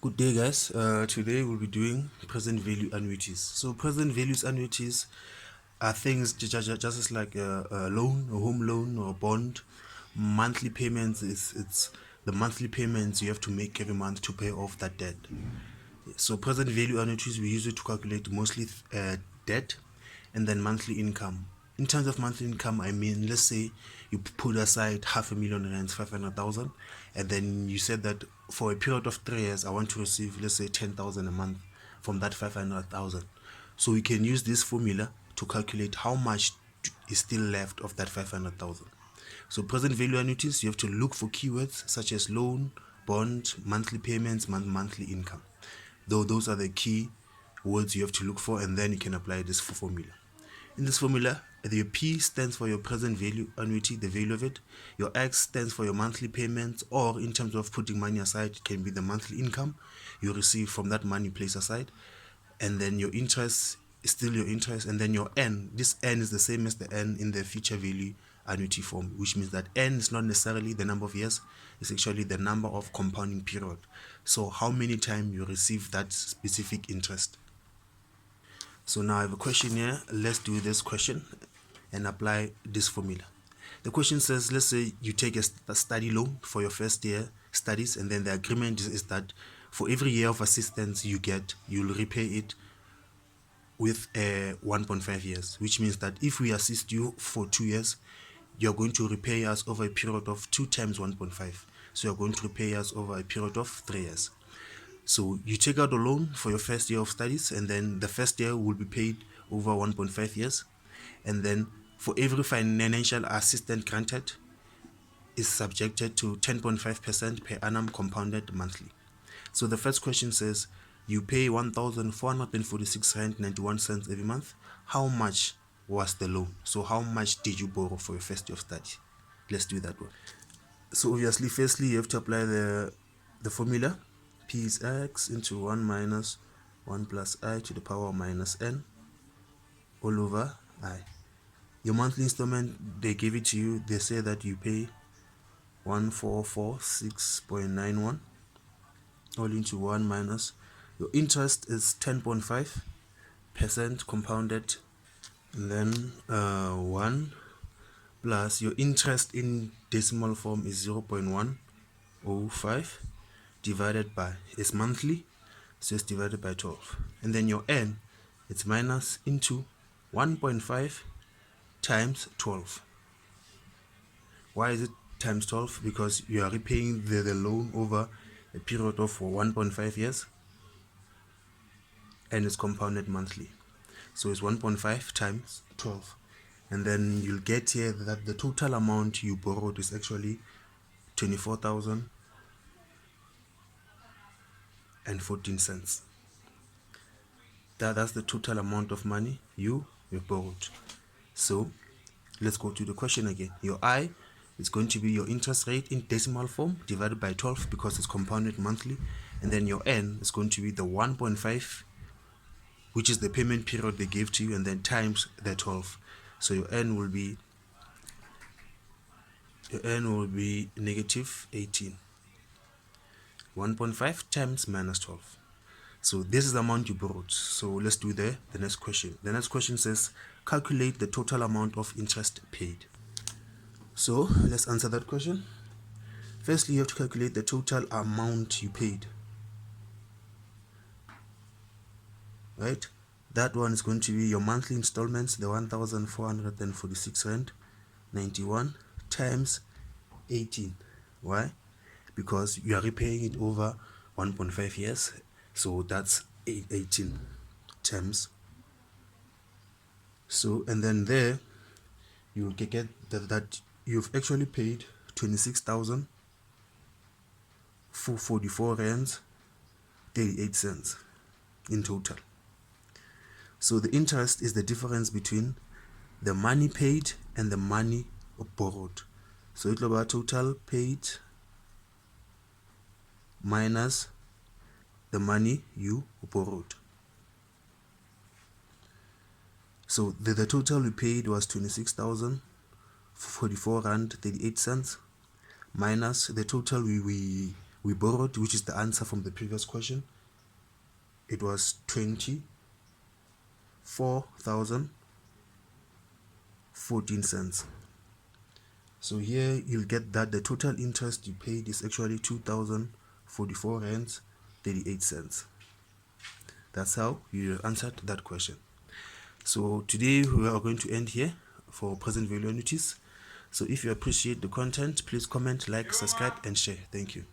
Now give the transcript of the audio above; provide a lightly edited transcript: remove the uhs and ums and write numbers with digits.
Good day, guys. Today we'll be doing present value annuities. So present values annuities are things just as like a loan, a home loan or a bond. Monthly payments is it's the monthly payments you have to make every month to pay off that debt. So present value annuities, we use it to calculate mostly debt and then monthly income. In terms of monthly income, I mean, let's say you put aside $500,000 rands, 500,000, and then you said that for a period of 3 years, I want to receive, let's say, 10,000 a month from that 500,000. So we can use this formula to calculate how much is still left of that 500,000. So present value annuities, you have to look for keywords such as loan, bond, monthly payments, monthly income. Though those are the key words you have to look for, and then you can apply this formula. In this formula, your P stands for your present value annuity, the value of it. Your X stands for your monthly payments, or in terms of putting money aside, it can be the monthly income you receive from that money placed aside. And then your interest is still your interest, and then your N. This N is the same as the N in the future value annuity form, which means that N is not necessarily the number of years, it's actually the number of compounding period. So how many times you receive that specific interest. So now I have a question here. Let's do this question and apply this formula. The question says, let's say you take a study loan for your first year studies, and then the agreement is that for every year of assistance you get, you'll repay it with 1.5 years, which means that if we assist you for 2 years, you're going to repay us over a period of 2 times 1.5. So you're going to repay us over a period of 3 years. So you take out a loan for your first year of studies, and then the first year will be paid over 1.5 years. And then for every financial assistance granted is subjected to 10.5% per annum compounded monthly. So the first question says you pay 1,446 rand 91 cents every month. How much was the loan? So how much did you borrow for your first year of study? Let's do that one. So obviously, firstly, you have to apply the formula. P is x into 1 minus 1 plus I to the power of minus n all over I. Your monthly installment, they give it to you. They say that you pay 1446.91 all into 1 minus. Your interest is 10.5% compounded, and then 1 plus your interest in decimal form is 0.105 divided by, it's monthly, so it's divided by 12. And then your N, it's minus into 1.5 times 12. Why is it times 12? Because you are repaying the loan over a period of 1.5 years, and it's compounded monthly. So it's 1.5 times 12. And then you'll get here that the total amount you borrowed is actually 24,014 cents. That's the total amount of money you borrowed. So let's go to the question again. Your I is going to be your interest rate in decimal form divided by 12 because it's compounded monthly, and then your N is going to be the 1.5, which is the payment period they gave to you, and then times the 12. So your N will be negative 18. 1.5 times minus 12. So this is the amount you borrowed. So let's do the next question. The next question says calculate the total amount of interest paid. So let's answer that question. Firstly, you have to calculate the total amount you paid. Right? That one is going to be your monthly installments, the 1,446 rand 91 times 18. Why? Because you are repaying it over 1.5 years. So that's 18 times. So, and then there you will get that you've actually paid 26,044 rands 38 cents in total. So the interest is the difference between the money paid and the money borrowed. So it's about total paid minus the money you borrowed. So the total we paid was 26,044 rand 38 cents minus the total we We borrowed, which is the answer from the previous question. It was 24,014 cents. So here you'll get that the total interest you paid is actually 2,044 rands 38 cents. That's how you answered that question. So today we are going to end here for present value annuities. So if you appreciate the content, please comment, like, subscribe, and share. Thank you.